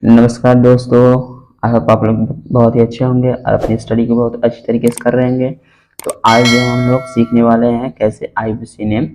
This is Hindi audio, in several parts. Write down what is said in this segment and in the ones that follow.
नमस्कार दोस्तों। आई होप आप लोग बहुत ही अच्छे होंगे और अपनी स्टडी को बहुत अच्छी तरीके से कर रहे होंगे। तो आज जो हम लोग सीखने वाले हैं कैसे आईयूपीएसी नेम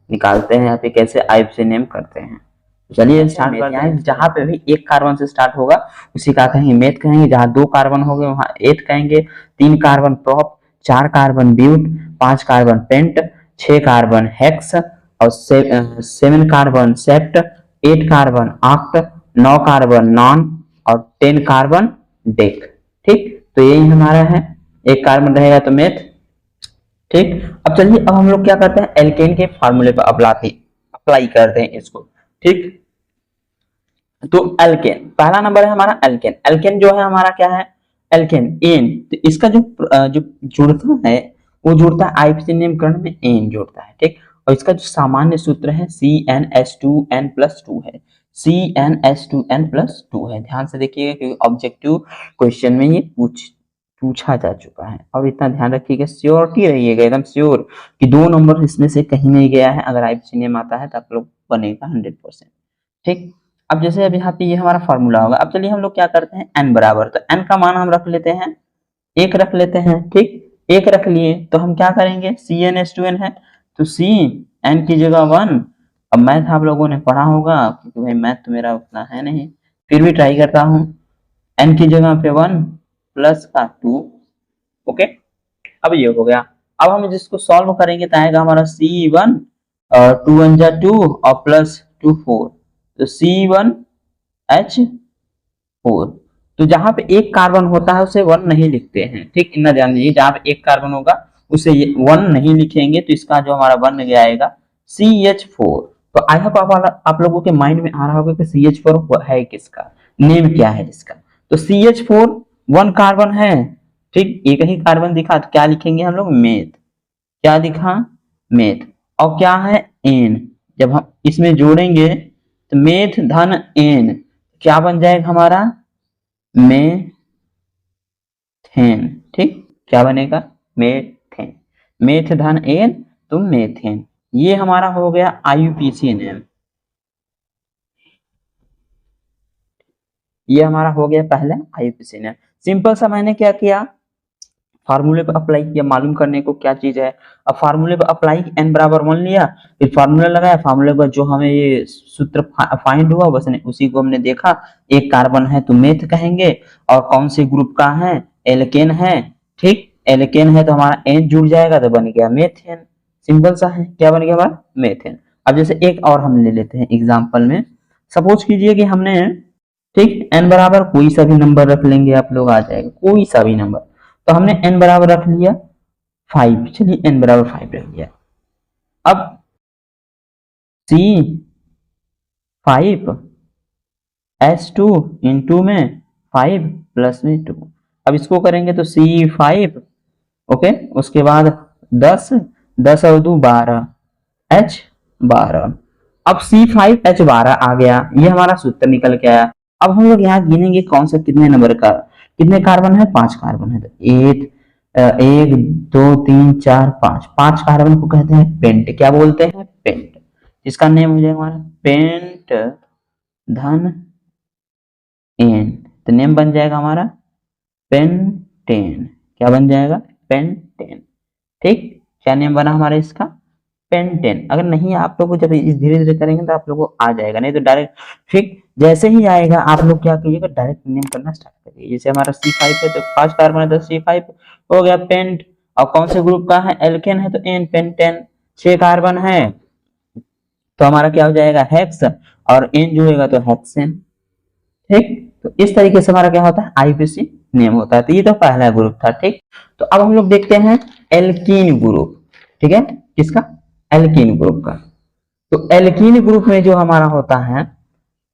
निकालते हैं या फिर कैसे आईयूपीएसी नेम करते हैं। तो चलिए स्टार्ट करते हैं। जहाँ पे भी एक कार्बन से स्टार्ट होगा उसी का कहेंगे मेथ कहेंगे। जहाँ 2 कार्बन हो गए वहाँ एथ कहेंगे। 3 carbon prop, 4 carbon but, 5 carbon pent, 6 carbon hex और 7 carbon sept, 8 carbon oct, 9 carbon non और 10 कार्बन डेक। ठीक, तो यही हमारा है। एक कार्बन रहेगा तो मेथ। ठीक, अब चलिए अब हम लोग क्या करते हैं, एल्केन के फार्मूले पर अप्लाई करते हैं इसको। ठीक, तो एल्केन पहला नंबर है हमारा एल्केन। एल्केन जो है हमारा क्या है, एल्केन एन। तो इसका जो जुड़ता है वो जुड़ता है आईयूपीएसी नामकरण में एन जुड़ता है। ठीक, और इसका जो सामान्य सूत्र है CnH2n+2 है। CnH2n+2 है। ध्यान से देखिएगा क्योंकि ऑब्जेक्टिव क्वेश्चन में ये पूछा जा चुका है। और इतना ध्यान रखिएगा, श्योरिटी रहिएगा एकदम श्योर कि 2 नंबर इसमें से कहीं नहीं गया है। अगर आईयूपीएसी नेम आता है तो आप लोग बनेगा 100%। ठीक, अब जैसे अब यहाँ पे ये हमारा फॉर्मूला होगा। अब चलिए हम लोग क्या करते हैं, n बराबर, तो n का मान हम रख लेते हैं 1 रख लेते हैं। ठीक, 1 रख लिए तो हम क्या करेंगे, CnH2n है तो C n की जगह 1। अब मैथ आप लोगों ने पढ़ा होगा क्योंकि भाई मैथ तो मेरा उतना है नहीं, फिर भी ट्राई करता हूँ। n की जगह पे 1 प्लस का 2। ओके, अब ये हो गया। अब हम जिसको सॉल्व करेंगे तो आएगा हमारा C1 और 2 1 जा 2 और प्लस 2 4, तो C1H4। तो जहां पे एक कार्बन होता है उसे 1 नहीं लिखते हैं। ठीक, इतना ध्यान दीजिए, जहां पे एक कार्बन होगा उसे 1 नहीं लिखेंगे तो इसका जो हमारा बन गया आएगा CH4। तो आई होप आप लोगों के माइंड में आ रहा होगा कि CH4 है किसका, नेम क्या है इसका। तो CH4 1 कार्बन है। ठीक, एक ही कार्बन दिखा तो क्या लिखेंगे हम लोग, मेथ। क्या दिखा, मेथ। और क्या है, एन। जब हम इसमें जोड़ेंगे तो मेथ धन एन क्या बन जाएगा हमारा, मेथेन। ठीक, क्या बनेगा, मेथेन। मेथ धन एन तो मेथेन। ये हमारा हो गया आईयूपीएसी नेम। ये हमारा हो गया पहले आईयूपीएसी नेम। सिंपल सा मैंने क्या किया, फार्मूले पे अप्लाई किया। मालूम करने को क्या चीज है, अब फार्मूले पे अप्लाई n बराबर 1 लिया, फिर फार्मूला लगाया। फार्मूले पर जो हमें ये सूत्र फाइंड हुआ बस उसी को हमने देखा। एक कार्बन है तो मेथ कहेंगे, और कौन से ग्रुप का है, एल्केन है। ठीक, एल्केन है तो हमारा n जुड़ जाएगा तो बन गया मेथेन। सिंपल सा है, क्या बन गया हमारा, मेथेन। अब जैसे एक और हम ले लेते हैं एग्जाम्पल में। सपोज कीजिए कि हमने, ठीक, n बराबर कोई सा भी नंबर रख लेंगे आप लोग, आ जाएगा कोई सा भी नंबर। तो हमने n बराबर रख लिया 5। चलिए n बराबर 5 रख लिया। अब C5H2 इंटू में 5 प्लस में 2। अब इसको करेंगे तो C5, ओके, उसके बाद 10 10 और 2 12 H12। अब C5H12 आ गया, ये हमारा सूत्र निकल के आया। अब हम लोग यहाँ गिनेंगे कौन सा कितने नंबर का, कितने कार्बन है, 5 कार्बन है। तो 1 2 3 4 5, 5 कार्बन को कहते हैं पेंट। क्या बोलते हैं, पेंट। इसका नेम हो जाएगा हमारा पेंट धन एन। तो नेम बन जाएगा हमारा पेंटेन। क्या बन जाएगा, पेंटेन। ठीक, क्या नेम बना हमारा इसका, पेंटेन। अगर नहीं आप लोग जब इस धीरे धीरे करेंगे तो आप लोगों को आ जाएगा, नहीं तो डायरेक्ट, ठीक, जैसे ही आएगा आप लोग क्या कीजिएगा, डायरेक्ट नेम करना स्टार्ट करिए। जैसे हमारा C5 है तो 5 कार्बन है तो C5 हो गया पेंट। और कौन से ग्रुप का है, एल्केन है तो एन, पेंटेन। 6 कार्बन है तो हमारा क्या हो जाएगा, हेक्स, और एन जुड़ेगा तो हेक्सेन। ठीक, तो इस तरीके से हमारा क्या होता है, आईयूपीएसी नेम होता है। तो ये तो पहला ग्रुप था। ठीक, तो अब हम लोग देखते हैं एल्कीन ग्रुप। ठीक है, किसका, एल्कीन ग्रुप का। तो एल्कीन ग्रुप में जो हमारा होता है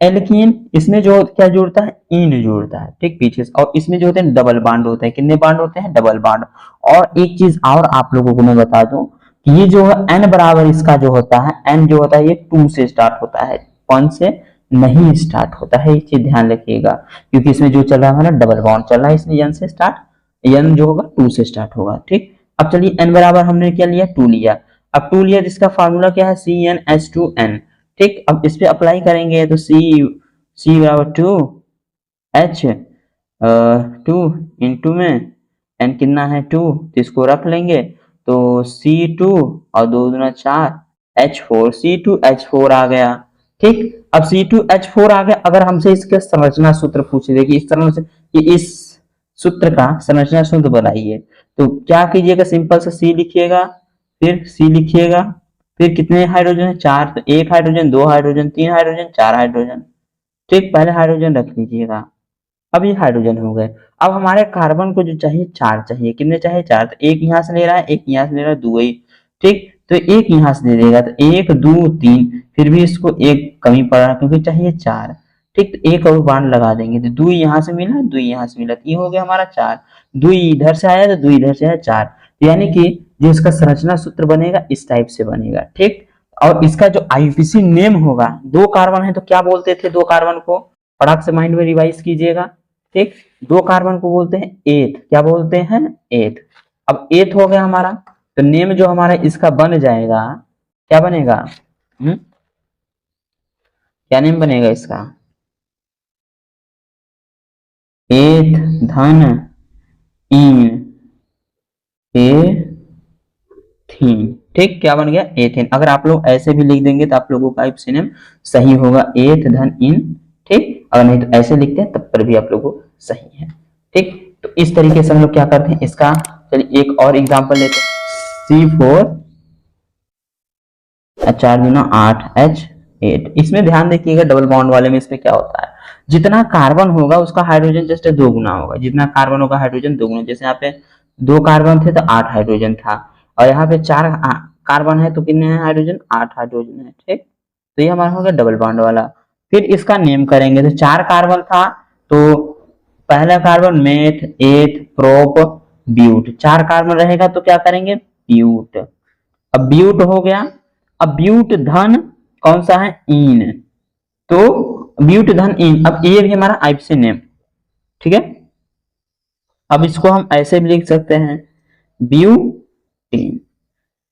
एल्कीन, इसमें जो क्या जुड़ता है, इन जुड़ता है। ठीक, पीछे से। और इसमें जो होते हैं डबल बांड होते हैं। कितने बांड होते हैं, डबल बांड। और एक चीज और आप लोगों को मैं बता दूं कि ये जो है n बराबर इसका जो होता है, n जो होता है ये 2 से स्टार्ट होता है, 1 से नहीं स्टार्ट होता है। ये चीज ध्यान रखिएगा क्योंकि इसमें जो चल रहा है हमारा डबल बॉन्ड चल रहा है, इसमें n से स्टार्ट, n जो होगा 2 से स्टार्ट होगा। ठीक, अब चलिए n बराबर हमने क्या लिया, 2 लिया। अब 2 लिया जिसका फार्मूला क्या है, CnH2n। ठीक, अब इस पे अप्लाई करेंगे तो C बराबर 2 H 2 में N कितना है 2, तो इसको रख लेंगे तो C2 और 2 दूना 4 H4, C2H4 आ गया। ठीक, अब C2H4 आ गया। अगर हमसे इसके संरचना सूत्र पूछ दे कि इस तरह से कि इस सूत्र का संरचना सूत्र बनाइए, तो क्या कीजिएगा, सिंपल से C लिखिएगा, फिर C लिखिएगा, फिर कितने हाइड्रोजन है 4, तो 1 हाइड्रोजन, 2 हाइड्रोजन, 3 हाइड्रोजन, 4 हाइड्रोजन। ठीक, पहले हाइड्रोजन रख लीजिएगा। अब ये हाइड्रोजन हो गए। अब हमारे कार्बन को जो चाहिए 4 चाहिए, कितने चाहिए 4, तो एक यहाँ से ले रहा है, एक यहाँ से ले रहा है, 2 ही। ठीक, तो एक यहाँ से दे देगा तो 1 2 3, फिर भी इसको एक कमी पड़ रहा क्योंकि चाहिए 4। ठीक, तो एक और बाण लगा देंगे तो 2 यहाँ से मिला, 2 यहाँ से मिला, तो ये हो गया हमारा 4। 2 इधर से आया तो 2 इधर से आया 4, यानी कि जो इसका संरचना सूत्र बनेगा इस टाइप से बनेगा। ठीक, और इसका जो आईपीसी नेम होगा, 2 कार्बन है तो क्या बोलते थे 2 कार्बन को, फटाक से माइंड में रिवाइज कीजिएगा। ठीक, 2 कार्बन को बोलते हैं एथ, क्या बोलते हैं एथ। अब एथ हो गया हमारा, तो नेम जो हमारा इसका बन जाएगा, क्या बनेगा, क्या नेम बनेगा इसका, एथ धन इन एथीन। ठीक, क्या बन गया एथेन। अगर आप लोग ऐसे भी लिख देंगे तो आप लोगों का सिनोनिम सही होगा एथ धन इन। ठीक, अगर नहीं तो ऐसे लिखते हैं तब पर भी आप लोगों को सही है। ठीक, तो इस तरीके से हम लोग क्या करते हैं इसका, चलिए एक और एग्जांपल लेते हैं। C4 4 दूना 8 H8। इसमें ध्यान देखिएगा डबल बॉन्ड वाले में इसमें क्या होता है, जितना कार्बन होगा उसका हाइड्रोजन जस्ट 2 गुना होगा, जितना कार्बन होगा हाइड्रोजन 2 गुना। जैसे यहाँ पे 2 कार्बन थे तो 8 हाइड्रोजन था, और यहाँ पे 4 कार्बन है तो कितने हैं हाइड्रोजन, 8 हाइड्रोजन है। ठीक, तो ये हमारा हो गया डबल बॉन्ड वाला। फिर इसका नेम करेंगे तो 4 कार्बन था तो पहला कार्बन मेथ, एथ, प्रोप, ब्यूट। 4 कार्बन रहेगा तो क्या करेंगे ब्यूट। अब ब्यूट हो गया। अब ब्यूट धन कौन सा है इन, तो ब्यूट धन इन। अब ये भी हमारा आईपीसी नेम। ठीक है, अब इसको हम ऐसे भी लिख सकते हैं ब्यूटीन।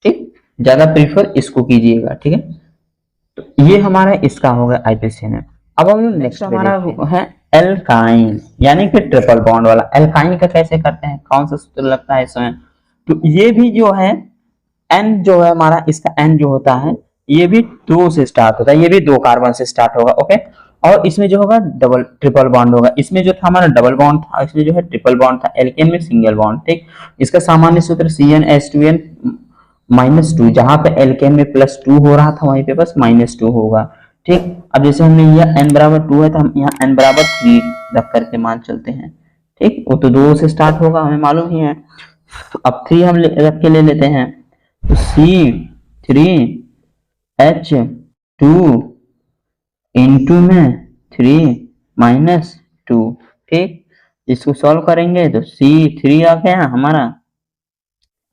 ठीक, ज्यादा प्रीफर इसको कीजिएगा। ठीक है, तो ये हमारा इसका हो गया आईपीसी नेम। अब हम नेक्स्ट हमारा है एल्काइन, यानी कि ट्रिपल बॉन्ड वाला। एल्काइन का कैसे करते हैं, कौन सा सूत्र लगता है इसमें, तो ये भी जो है एन जो है हमारा, इसका एन जो होता है ये भी 2 से स्टार्ट होता है, ये भी 2 कार्बन से स्टार्ट होगा। ओके, और इसमें जो होगा डबल ट्रिपल बॉन्ड होगा। इसमें जो था हमारा डबल बॉन्ड था, इसमें जो है ट्रिपल बॉन्ड था, एल्केन में सिंगल बॉन्ड। ठीक, इसका सामान्य सूत्र CnH2n -2, जहां पे एल्केन में +2 हो रहा था वहीं पे बस -2 होगा। ठीक, अब जैसे हमने यह n बराबर 2 है तो हम यहाँ n बराबर 3 रख करके मान चलते हैं। ठीक, वो तो 2 से स्टार्ट होगा हमें मालूम ही है, तो अब 3 हम रख के ले लेते हैं, तो C3H2 इंटू में 3 -2। ठीक, इसको सॉल्व करेंगे तो C3 आ गया हमारा,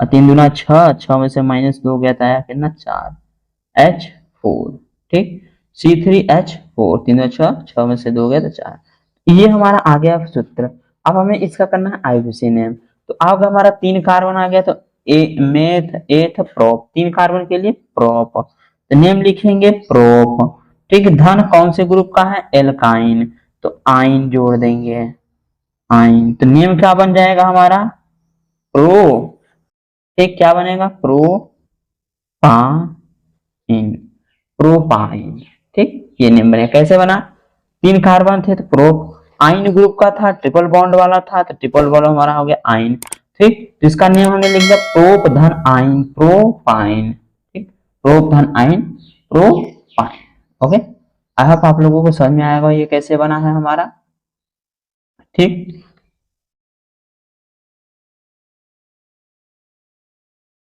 3 दूना 6, 6 में से -2 गया था कितना 4 H4। ठीक, C3H4, 3 दूना 6, 6 में से 2 गया तो 4। ये हमारा आ गया सूत्र। अब हमें इसका करना है आईपीसी नेम। तो अब हमारा 3 कार्बन आ गया तो मेथ, एथ, प्रोप, 3 कार्बन के लिए प्रोप, तो नेम लिखेंगे प्रोप। ठीक, धन कौन से ग्रुप का है एल्काइन, तो आइन जोड़ देंगे आइन, तो नेम क्या बन जाएगा हमारा प्रो। ठीक, क्या बनेगा प्रोपाइन, प्रोपाइन। ठीक, ये नेम बनेगा। कैसे बना, 3 कार्बन थे तो प्रोप, आइन ग्रुप का था, ट्रिपल बॉन्ड वाला था तो ट्रिपल बॉन्ड हमारा हो गया आइन। ठीक, तो इसका नेम हमने लिख दिया प्रोप धन आइन, प्रोपाइन। ठीक, प्रोप धन आइन, प्रोपाइन। ओके, आई होप आप लोगों को समझ में आएगा ये कैसे बना है हमारा। ठीक,